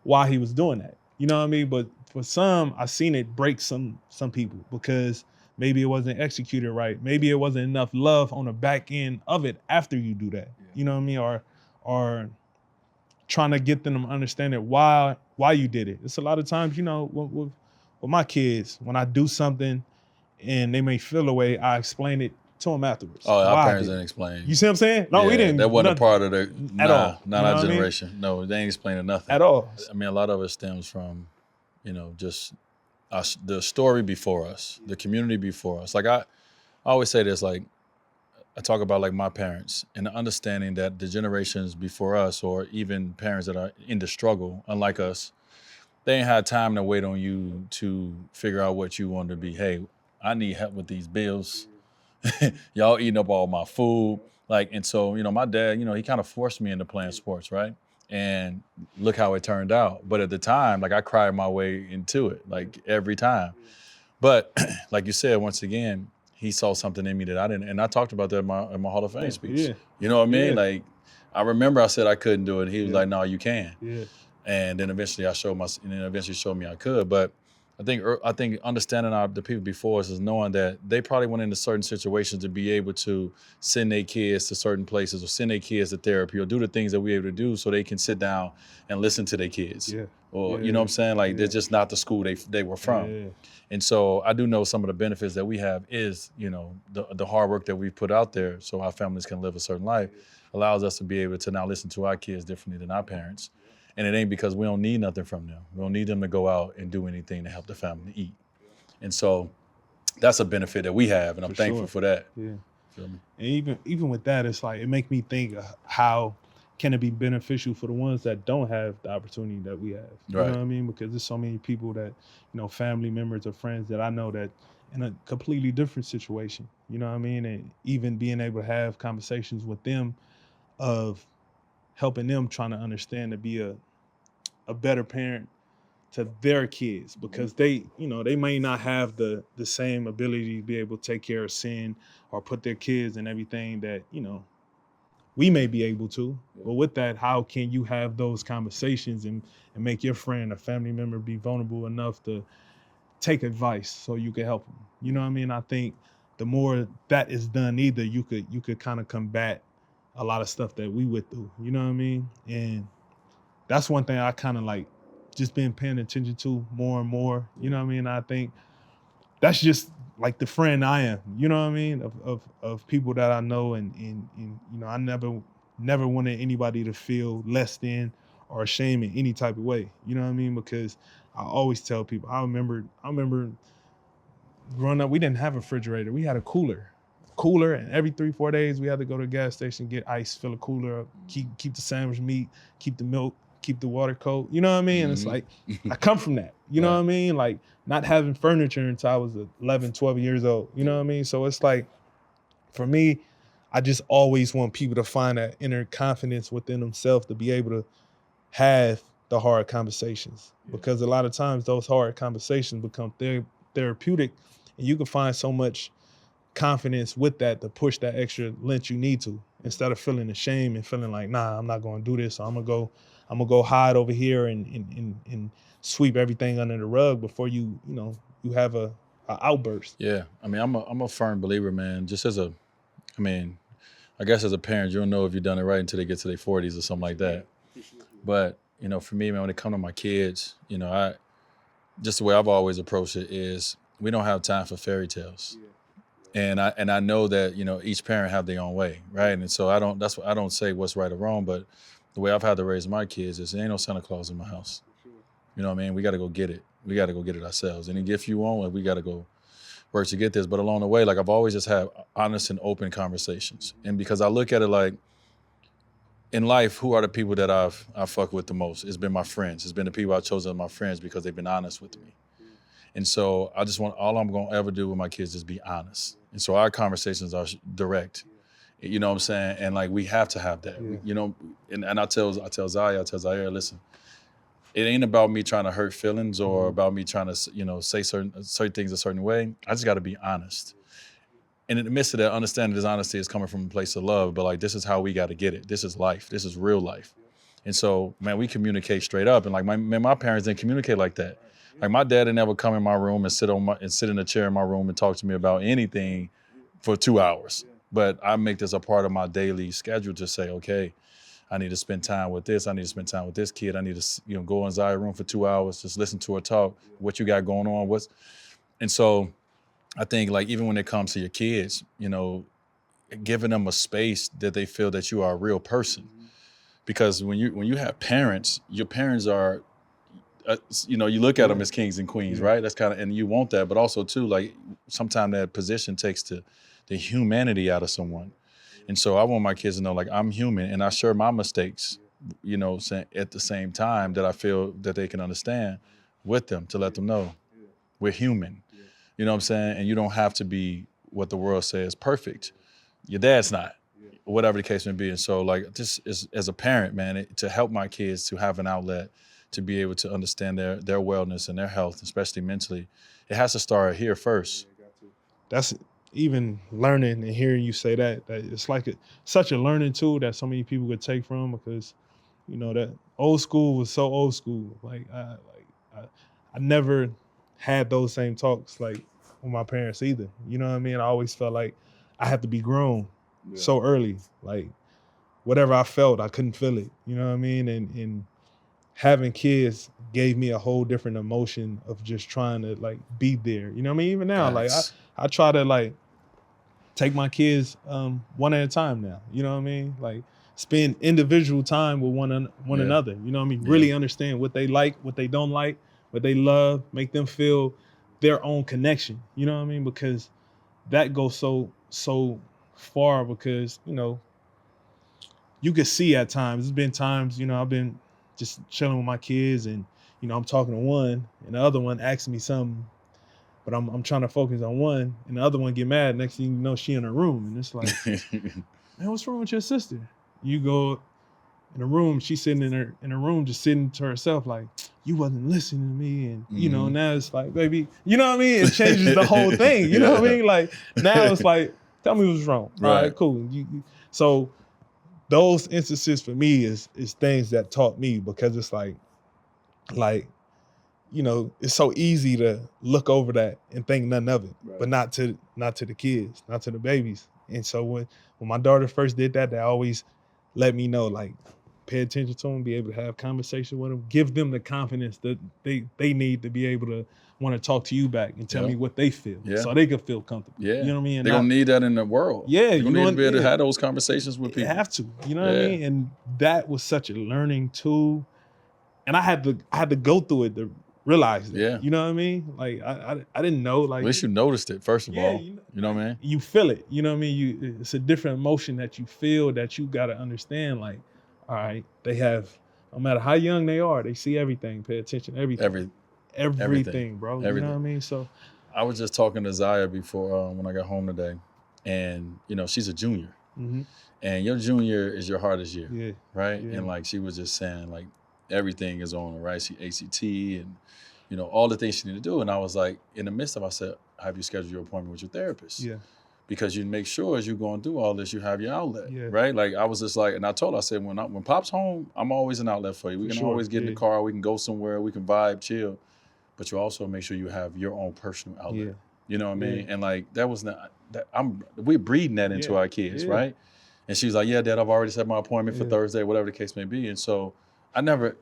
Speaker 2: why he was doing that. You know what I mean? But for some, I seen it break some people, because maybe it wasn't executed right. Maybe it wasn't enough love on the back end of it after you do that. Yeah. You know what I mean? Or trying to get them to understand it, why you did it. It's a lot of times, you know, with my kids, when I do something and they may feel a way, I explain it to them afterwards.
Speaker 3: Oh, our parents didn't explain.
Speaker 2: You see what I'm saying? No, we didn't.
Speaker 3: That wasn't a part of
Speaker 2: at all.
Speaker 3: Not our generation. I mean? No, they ain't explaining nothing.
Speaker 2: At all.
Speaker 3: I mean, a lot of it stems from, you know, just the story before us, the community before us. Like I always say this, like, I talk about like my parents and the understanding that the generations before us, or even parents that are in the struggle, unlike us, they ain't had time to wait on you to figure out what you want to be. Hey, I need help with these bills. Y'all eating up all my food. Like, and so, my dad, he kind of forced me into playing sports, right? And look how it turned out. But at the time, like I cried my way into it, like every time. But like you said, once again, he saw something in me that I didn't. And I talked about that in my Hall of Fame speech.
Speaker 2: Yeah.
Speaker 3: You know what I mean?
Speaker 2: Yeah.
Speaker 3: Like, I remember I said I couldn't do it. He was like, no, you can.
Speaker 2: Yeah.
Speaker 3: And then eventually eventually showed me I could. But I think understanding the people before us is knowing that they probably went into certain situations to be able to send their kids to certain places or send their kids to therapy or do the things that we're able to do so they can sit down and listen to their kids.
Speaker 2: Yeah.
Speaker 3: Or, you know what I'm saying? Like, they're just not the school they were from.
Speaker 2: Yeah.
Speaker 3: And so I do know some of the benefits that we have is, the hard work that we put out there so our families can live a certain life allows us to be able to now listen to our kids differently than our parents. And it ain't because we don't need nothing from them. We don't need them to go out and do anything to help the family eat. And so that's a benefit that we have, and I'm thankful for that.
Speaker 2: Yeah.
Speaker 3: Feel me?
Speaker 2: And even with that, it's like it make me think of how can it be beneficial for the ones that don't have the opportunity that we have. You
Speaker 3: Right.
Speaker 2: know what I mean? Because there's so many people that, family members or friends that I know that in a completely different situation. You know what I mean? And even being able to have conversations with them of helping them trying to understand to be a better parent to their kids, because they may not have the same ability to be able to take care of sin or put their kids in everything that we may be able to. But with that, how can you have those conversations and make your friend or family member be vulnerable enough to take advice so you can help them? You know what I mean? I think the more that is done, either you could kind of combat a lot of stuff that we went through. You know what I mean? And that's one thing I kind of like just been paying attention to more and more. You know what I mean? I think that's just like the friend I am, you know what I mean? Of people that I know, and I never wanted anybody to feel less than or ashamed in any type of way. You know what I mean? Because I always tell people, I remember growing up, we didn't have a refrigerator. We had a cooler, and every 3-4 days we had to go to a gas station, get ice, fill a cooler up, keep the sandwich meat, keep the milk, keep the water cold. You know what I mean? And it's like, I come from that. You know what I mean? Like, not having furniture until I was 11, 12 years old. You know what I mean? So it's like, for me, I just always want people to find that inner confidence within themselves to be able to have the hard conversations. Because a lot of times those hard conversations become therapeutic, and you can find so much confidence with that to push that extra length you need to, instead of feeling ashamed and feeling like, nah, I'm not going to do this. So I'm gonna go hide over here and sweep everything under the rug before you have a outburst.
Speaker 3: Yeah. I mean, I'm a firm believer, man. Just I guess as a parent, you don't know if you've done it right until they get to their 40s or something like that. But, for me, man, when it comes to my kids, just the way I've always approached it is we don't have time for fairy tales. And I know that, each parent have their own way, right? And so I don't say what's right or wrong, but the way I've had to raise my kids is there ain't no Santa Claus in my house. You know what I mean? We got to go get it. We got to go get it ourselves. Any gift you want, we got to go work to get this. But along the way, like, I've always just had honest and open conversations. And because I look at it like, in life, who are the people that I've fucked with the most? It's been my friends. It's been the people I've chosen as my friends because they've been honest with me. And so I just want, all I'm going to ever do with my kids is be honest. And so our conversations are direct. You know what I'm saying? And like, we have to have that. And I tell Zaire, listen, it ain't about me trying to hurt feelings or about me trying to, say certain things a certain way. I just got to be honest. And in the midst of that, understanding this honesty is coming from a place of love, but like, this is how we got to get it. This is life. This is real life. And so, man, we communicate straight up. And like, my parents didn't communicate like that. Like, my dad didn't ever come in my room and sit in a chair in my room and talk to me about anything for 2 hours. But I make this a part of my daily schedule to say, okay, I need to spend time with this. I need to spend time with this kid. I need to, go in Zai's room for 2 hours, just listen to her talk, what you got going on. And so I think, like, even when it comes to your kids, giving them a space that they feel that you are a real person. Because when you have parents, your parents are, you look at them as kings and queens, right? That's kind of, and you want that, but also too, like, sometimes that position takes the humanity out of someone. And so I want my kids to know, like, I'm human and I share my mistakes, at the same time that I feel that they can understand with them, to let them know we're human. You know what I'm saying? And you don't have to be what the world says perfect. Your dad's not, whatever the case may be. And so like just as a parent, man, to help my kids to have an outlet, to be able to understand their wellness and their health, especially mentally, it has to start here first.
Speaker 2: That's even learning and hearing you say that it's like such a learning tool that so many people could take from, because, you know, that old school was so old school. Like I never had those same talks like with my parents either. You know what I mean? I always felt like I had to be grown so early. Like whatever I felt, I couldn't feel it. You know what I mean? And having kids gave me a whole different emotion of just trying to like be there. You know what I mean? Even now, like I try to like take my kids one at a time now. You know what I mean? Like spend individual time with one another. You know what I mean? Really understand what they like, what they don't like, what they love, make them feel their own connection. You know what I mean? Because that goes so far, because, you know, you can see at times, there's been times, you know, I've been just chilling with my kids and, you know, I'm talking to one and the other one asks me something, but I'm trying to focus on one, and the other one get mad. Next thing you know, she in her room, and it's like, man, what's wrong with your sister? You go in the room, she's sitting in her room, just sitting to herself, like, you wasn't listening to me, and you know, now it's like, baby, you know what I mean? It changes the whole thing. You know what I mean? Like now it's like, tell me what's wrong. All right, cool. So those instances for me is things that taught me, because it's like, you know, it's so easy to look over that and think nothing of it, but not to the kids, not to the babies. And so when my daughter first did that, they always let me know, like, pay attention to them, be able to have conversations with them, give them the confidence that they need to be able to want to talk to you back and tell me what they feel, so they can feel comfortable. You know what I mean?
Speaker 3: They're going to need that in the world.
Speaker 2: Yeah.
Speaker 3: You're going to need to be able to have those conversations with people.
Speaker 2: You have to, you know what I mean? And that was such a learning tool. And I had to go through it to realize that. You know what I mean? Like I didn't know. Like,
Speaker 3: at least you noticed it, first of all. You know what I mean?
Speaker 2: You feel it. You know what I mean? It's a different emotion that you feel, that you got to understand. Like, all right, they have, no matter how young they are, they see everything. Pay attention to everything. Everything, bro. Everything. You know what I mean? So
Speaker 3: I was just talking to Zaya before when I got home today, and you know, she's a junior, and your junior is your hardest year, right? And like she was just saying, like, everything is on her, right? She ACT and, you know, all the things she need to do. And I was like, in the midst of, I said, have you scheduled your appointment with your therapist? Yeah. Because you make sure as you're going through all this, you have your outlet, right? Like I was just like, and I told her, I said, when Pop's home, I'm always an outlet for you. We can always get in the car, we can go somewhere, we can vibe, chill. But you also make sure you have your own personal outlet. You know what I mean? And like, that was not, we're breeding that into our kids, right? And she was like, yeah, Dad, I've already set my appointment for Thursday, whatever the case may be. And so I never,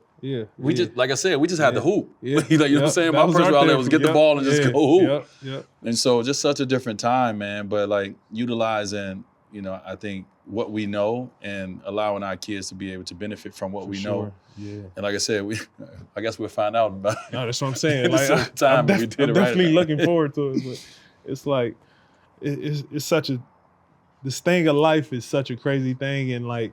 Speaker 3: we just, like I said, we just had the hoop. Like, you know what I'm saying? My personal outlet was get the ball and just go hoop. And so just such a different time, man. But like utilizing, you know, I think what we know and allowing our kids to be able to benefit from what we know. And like I said, I guess we'll find out about it.
Speaker 2: No, that's what I'm saying. Like, I'm definitely looking forward to it. But it's like, it's such a, this thing of life is such a crazy thing. And like,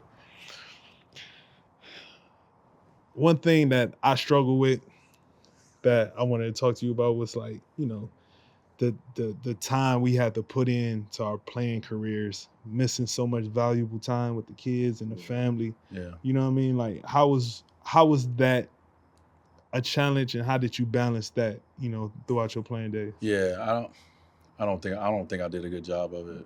Speaker 2: one thing that I struggle with that I wanted to talk to you about was like, you know, the time we had to put into our playing careers, missing so much valuable time with the kids and the family. You know what I mean? Like, how was that a challenge, and how did you balance that, you know, throughout your playing days?
Speaker 3: I don't think I did a good job of it.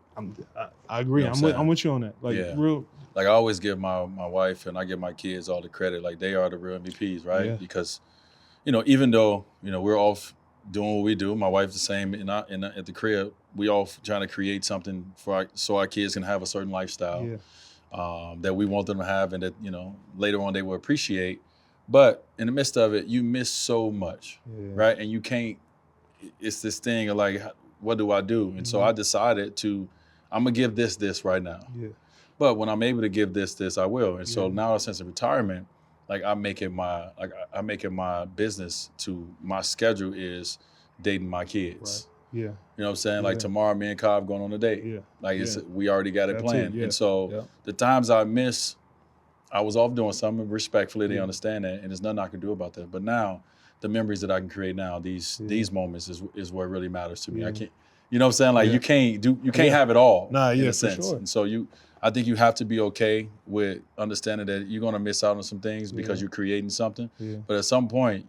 Speaker 2: I agree. You know I'm with you on that. Like real.
Speaker 3: Like I always give my wife and I give my kids all the credit. Like they are the real MVPs, right? Because, you know, even though, you know, we're off doing what we do, my wife's the same at the crib. We all trying to create something so our kids can have a certain lifestyle that we want them to have, and that, you know, later on they will appreciate. But in the midst of it, you miss so much, right? And you can't. It's this thing of like, what do I do? And so I decided I'm gonna give this right now. But when I'm able to give this, I will. And so now, since the retirement, like I'm making my business to my schedule is dating my kids. You know what I'm saying? Like tomorrow, me and Cobb going on a date. Like we already got it planned. And so the times I miss, I was off doing something. Respectfully, they understand that, and there's nothing I can do about that. But now, the memories that I can create now, these moments is what really matters to me. I can't. You know what I'm saying? Like you can't have it all
Speaker 2: Nah,
Speaker 3: in
Speaker 2: yeah,
Speaker 3: a
Speaker 2: for
Speaker 3: sense.
Speaker 2: sure.
Speaker 3: And so I think you have to be okay with understanding that you're gonna miss out on some things because you're creating something.
Speaker 2: Yeah.
Speaker 3: But at some point,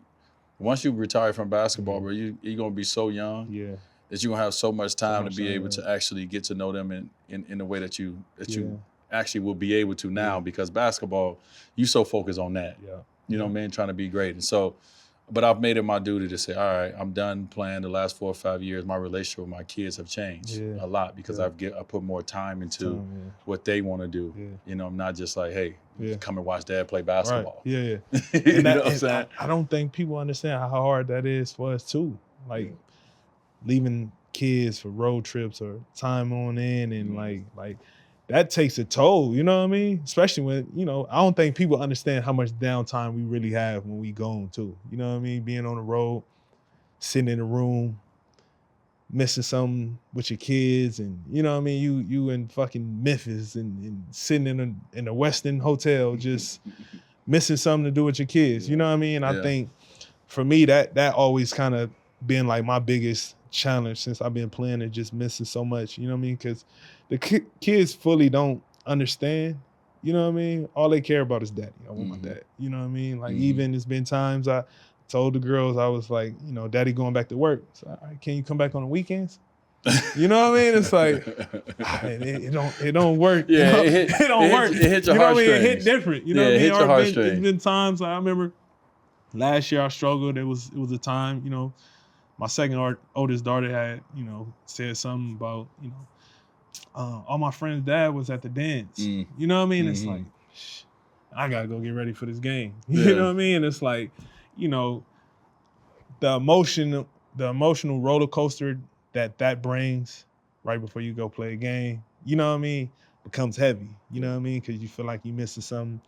Speaker 3: once you retire from basketball, bro, you're gonna be so young that you're gonna have so much time to be able to actually get to know them in the way that you actually will be able to now because basketball, you so focused on that.
Speaker 2: Yeah.
Speaker 3: You know what I mean? Trying to be great. And so, but I've made it my duty to say, all right, I'm done playing the last 4 or 5 years. My relationship with my kids have changed a lot because I put more time into what they want to do.
Speaker 2: Yeah.
Speaker 3: You know, I'm not just like, hey, come and watch dad play basketball.
Speaker 2: Right. Yeah.
Speaker 3: You know what I'm saying?
Speaker 2: I don't think people understand how hard that is for us too. Like leaving kids for road trips or time on end and like that takes a toll, you know what I mean? Especially when, you know, I don't think people understand how much downtime we really have when we gone too. You know what I mean? Being on the road, sitting in a room, missing something with your kids, and you know what I mean? You in fucking Memphis and sitting in a Westin hotel just missing something to do with your kids. You know what I mean? I think for me that always kind of been like my biggest challenge since I've been playing and just missing so much. You know what I mean? Because the kids fully don't understand. You know what I mean? All they care about is daddy. I want my dad. You know what I mean? Like even it's been times I told the girls, I was like, you know, daddy going back to work. So, all right, can you come back on the weekends? You know what I mean? It's like it don't work.
Speaker 3: Yeah,
Speaker 2: it don't work.
Speaker 3: It hit your
Speaker 2: you know what I mean?
Speaker 3: heartstrings.
Speaker 2: It hit different. You know what I mean?
Speaker 3: It hit your heartstrings.
Speaker 2: It's been times I remember last year I struggled. It was a time, you know, my second oldest daughter had, you know, said something about, you know, all my friends' dad was at the dance. You know what I mean? It's like, I gotta go get ready for this game. You know what I mean? It's like, you know, the emotional roller coaster that brings right before you go play a game, you know what I mean, becomes heavy. You know what I mean? Because you feel like you're missing something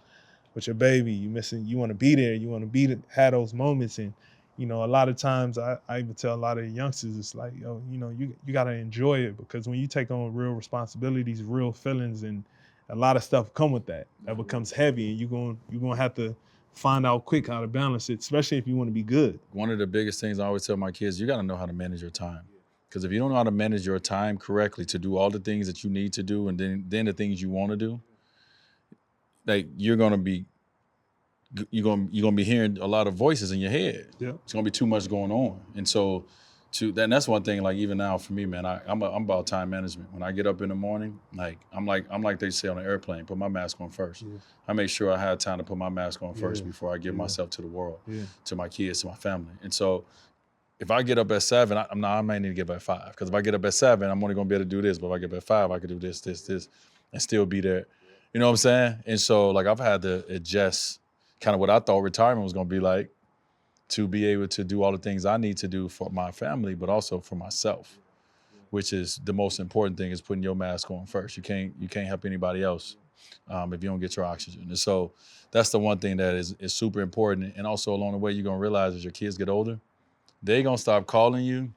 Speaker 2: with your baby. You want to be there. You want to have those moments. And you know, a lot of times I even tell a lot of the youngsters, it's like, yo, you know, you got to enjoy it because when you take on real responsibilities, real feelings, and a lot of stuff come with that becomes heavy, and you're going to have to find out quick how to balance it, especially if you want to be good.
Speaker 3: One of the biggest things I always tell my kids, you got to know how to manage your time. Because if you don't know how to manage your time correctly to do all the things that you need to do and then the things you want to do, like you're gonna be hearing a lot of voices in your head. Yeah. It's gonna be too much going on. And so that's one thing, like even now for me, man, I'm about time management. When I get up in the morning, I'm like they say on an airplane, put my mask on first. Yeah. I make sure I have time to put my mask on first before I give myself to the world, to my kids, to my family. And so if I get up at 7, I may need to get up at 5. Because if I get up at 7, I'm only gonna be able to do this. But if I get up at 5, I could do this, and still be there. You know what I'm saying? And so like I've had to adjust kind of what I thought retirement was gonna be like, to be able to do all the things I need to do for my family, but also for myself, which is the most important thing, is putting your mask on first. You can't help anybody else if you don't get your oxygen. And so that's the one thing that is super important. And also along the way, you're gonna realize as your kids get older, they're gonna stop calling you.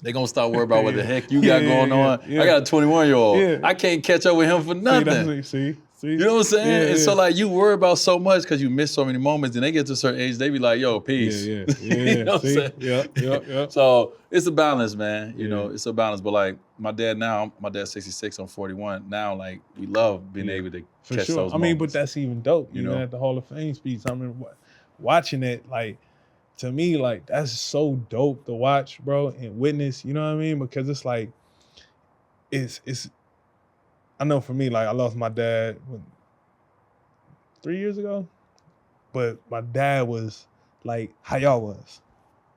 Speaker 3: They're gonna start worrying about what the heck you got going on. Yeah. I got a 21-year-old. Yeah. I can't catch up with him for nothing. See? You know what I'm saying? Yeah, and so like you worry about so much because you miss so many moments. Then they get to a certain age, they be like, yo, peace. Yeah. You know what I'm saying? Yeah. So it's a balance, man. You know, it's a balance. But like my dad's 66, I'm 41. Now, like we love being able to catch those moments.
Speaker 2: I mean, but that's even dope.
Speaker 3: You
Speaker 2: even
Speaker 3: know?
Speaker 2: At the Hall of Fame speech, I remember watching it, like, to me, like, that's so dope to watch, bro, and witness, you know what I mean? Because it's like, it's I know for me, like, I lost my dad 3 years ago, but my dad was like how y'all was.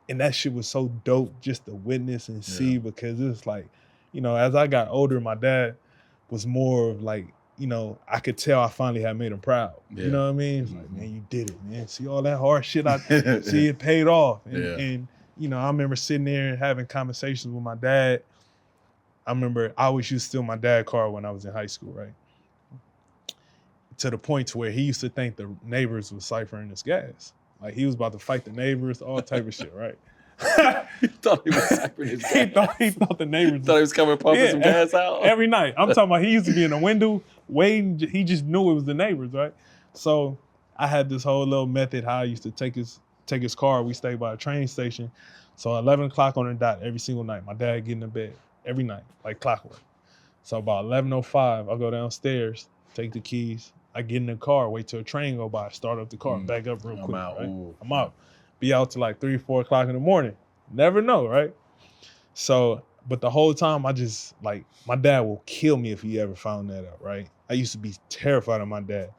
Speaker 2: And that shit was so dope just to witness and see, because it's like, you know, as I got older, my dad was more of like, you know, I could tell I finally had made him proud. Yeah. You know what I mean? It's like, man, you did it, man. See all that hard shit see it paid off. And, you know, I remember sitting there and having conversations with my dad. I remember I always used to steal my dad's car when I was in high school, right? To the point to where he used to think the neighbors was ciphering his gas. Like he was about to fight the neighbors, all type of shit, right?
Speaker 3: He thought he was ciphering his gas.
Speaker 2: He thought the neighbors
Speaker 3: thought he was coming pumping some gas out.
Speaker 2: Every night. I'm talking about he used to be in the window waiting. He just knew it was the neighbors, right? So I had this whole little method how I used to take his car. We stayed by a train station. So 11 o'clock on the dot every single night, my dad getting in bed. every night, like clockwork. So about 11:05, I go downstairs, take the keys. I get in the car, wait till a train go by, start up the car, back up real quick,
Speaker 3: out.
Speaker 2: right?
Speaker 3: Ooh.
Speaker 2: I'm out. Be out till like 3, 4 o'clock in the morning. Never know, right? So, but the whole time I just like, my dad will kill me if he ever found that out, right? I used to be terrified of my dad.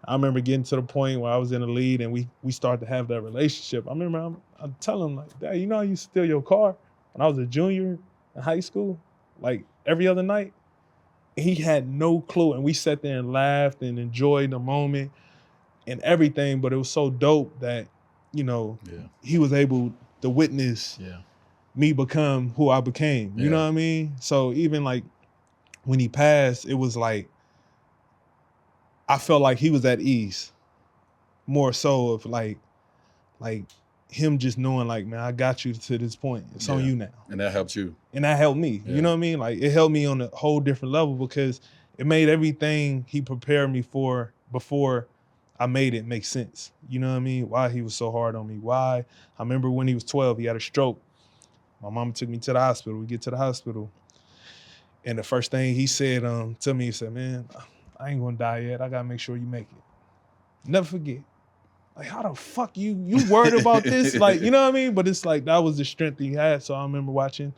Speaker 2: I remember getting to the point where I was in the lead and we started to have that relationship. I remember I'm telling him like, Dad, you know I used to steal your car when I was a junior in high school, like every other night. He had no clue, and we sat there and laughed and enjoyed the moment and everything. But it was so dope that, you know, he was able to witness me become who I became. You know what I mean? So even like when he passed, it was like I felt like he was at ease, more so of like him just knowing like, man, I got you to this point. It's on you now.
Speaker 3: And that helped you.
Speaker 2: And that helped me. You know what I mean? Like it helped me on a whole different level because it made everything he prepared me for before I made it make sense. You know what I mean? Why he was so hard on me. Why? I remember when he was 12, he had a stroke. My mama took me to the hospital. We get to the hospital. And the first thing he said to me, he said, man, I ain't gonna die yet. I gotta make sure you make it. Never forget. Like, how the fuck you worried about this? Like, you know what I mean? But it's like, that was the strength he had. So I remember watching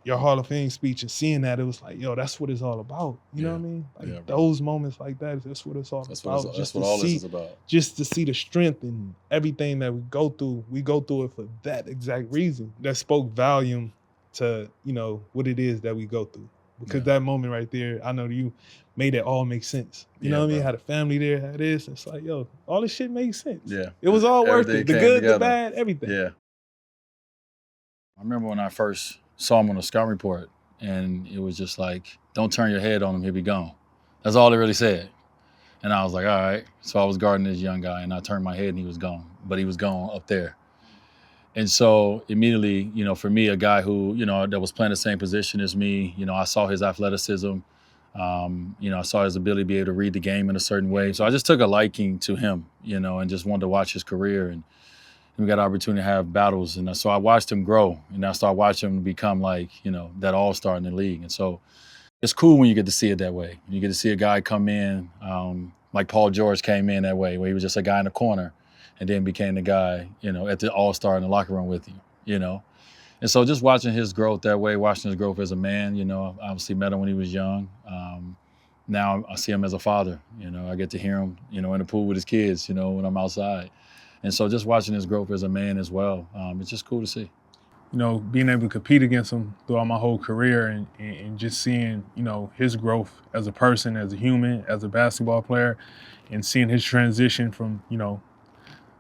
Speaker 2: your Hall of Fame speech and seeing that, it was like, yo, that's what it's all about. You know what I mean? Like those moments like that, that's what it's all about.
Speaker 3: That's what all this is about.
Speaker 2: Just to see the strength and everything that we go through it for that exact reason. That spoke volume to, you know, what it is that we go through. Because that moment right there, I know you made it all make sense. You know what I mean? Had a family there, had this. It's like, yo, all this shit makes sense.
Speaker 3: Yeah.
Speaker 2: It was all worth
Speaker 3: Everything
Speaker 2: it. The
Speaker 3: came
Speaker 2: good,
Speaker 3: together.
Speaker 2: the bad, everything.
Speaker 3: Yeah. I remember when I first saw him on the scouting report, and it was just like, don't turn your head on him, he'll be gone. That's all it really said. And I was like, all right. So I was guarding this young guy, and I turned my head, and he was gone. But he was gone up there. And so immediately, you know, for me, a guy who, you know, that was playing the same position as me, you know, I saw his athleticism. You know, I saw his ability to be able to read the game in a certain way. So I just took a liking to him, you know, and just wanted to watch his career. And we got an opportunity to have battles. And so I watched him grow, and I started watching him become like, you know, that all-star in the league. And so it's cool when you get to see it that way. You get to see a guy come in, like Paul George came in that way, where he was just a guy in the corner and then became the guy, you know, at the all-star in the locker room with you know. And so just watching his growth that way, watching his growth as a man, you know, I obviously met him when he was young. Now I see him as a father, you know, I get to hear him, you know, in the pool with his kids, you know, when I'm outside. And so just watching his growth as a man as well, it's just cool to see.
Speaker 2: You know, being able to compete against him throughout my whole career and just seeing, you know, his growth as a person, as a human, as a basketball player, and seeing his transition from, you know,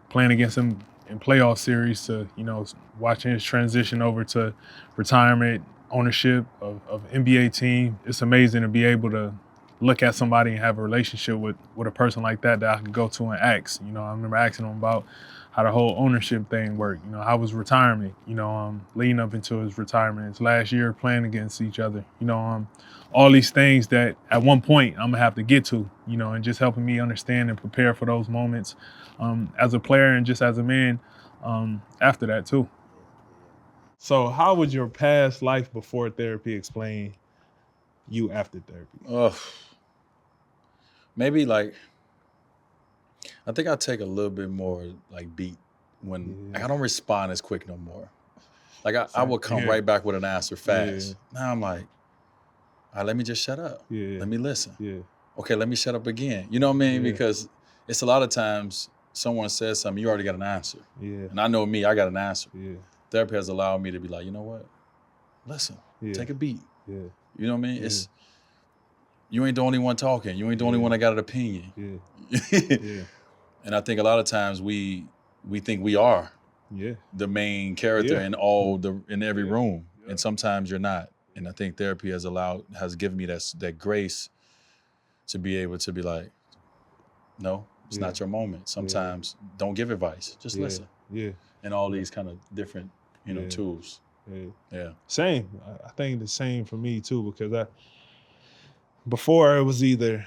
Speaker 2: playing against him in playoff series to, you know, watching his transition over to retirement, ownership of NBA team. It's amazing to be able to look at somebody and have a relationship with a person like that I could go to and ask. You know, I remember asking him about how the whole ownership thing worked. You know, how was retirement, you know, leading up into his retirement, his last year playing against each other, you know, all these things that at one point I'm gonna have to get to, you know, and just helping me understand and prepare for those moments as a player and just as a man after that too. So how would your past life before therapy explain you after therapy?
Speaker 3: Maybe like, I think I take a little bit more like beat when like, I don't respond as quick no more. Like I will come right back with an answer fast. Now I'm like, all right, let me just shut up. Let me listen. Okay, let me shut up again. You know what I mean? Because it's a lot of times someone says something, you already got an answer. And I know me, I got an answer. Therapy has allowed me to be like, you know what? Listen, take a beat. You know what I mean? It's you ain't the only one talking. You ain't the only one that got an opinion. And I think a lot of times we think we are the main character in every room. And sometimes you're not. And I think therapy has given me that grace to be able to be like, no, it's not your moment. Sometimes don't give advice. Just listen. And all these kind of different, you know, tools.
Speaker 2: Same. I think the same for me too, because before it was either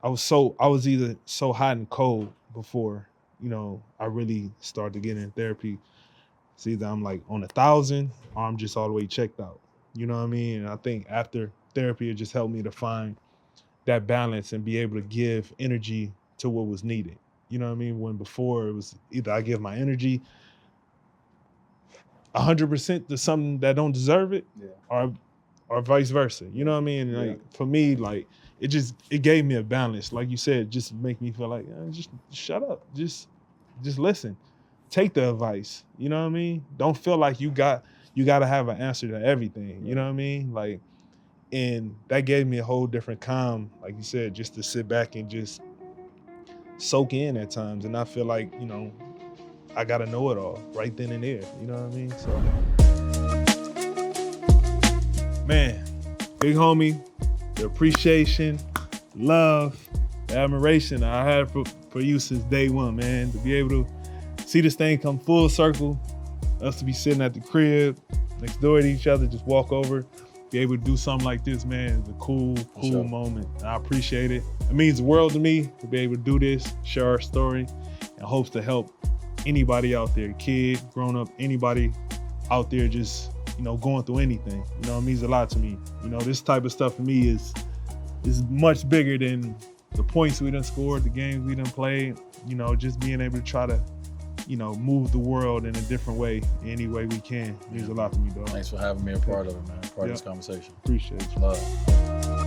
Speaker 2: I was either so hot and cold before, you know, I really started getting in therapy. It's either I'm like on 1,000 or I'm just all the way checked out. You know what I mean? And I think after therapy, it just helped me to find that balance and be able to give energy to what was needed. You know what I mean? When before it was either I give my energy 100% to something that don't deserve it, or vice versa. You know what I mean? Like for me, like it gave me a balance. Like you said, just make me feel like just shut up, just listen, take the advice. You know what I mean? Don't feel like you got to have an answer to everything. You know what I mean? Like, and that gave me a whole different calm, like you said, just to sit back and just soak in at times and not feel like, you know, I gotta know it all right then and there. You know what I mean? So, man, big homie, the appreciation, love, the admiration I had for you since day one, man. To be able to see this thing come full circle, us to be sitting at the crib next door to each other, just walk over, be able to do something like this, man, is a cool moment. I appreciate it. It means the world to me to be able to do this, share our story, and hopes to help anybody out there, kid, grown up, anybody out there just, you know, going through anything. You know, it means a lot to me. You know, this type of stuff for me is much bigger than the points we done scored, the games we done played. You know, just being able to try to, you know, move the world in a different way, any way we can, means a lot to me, dog.
Speaker 3: Thanks for having me a part of it, man. Part of this conversation.
Speaker 2: Appreciate you.
Speaker 3: Love.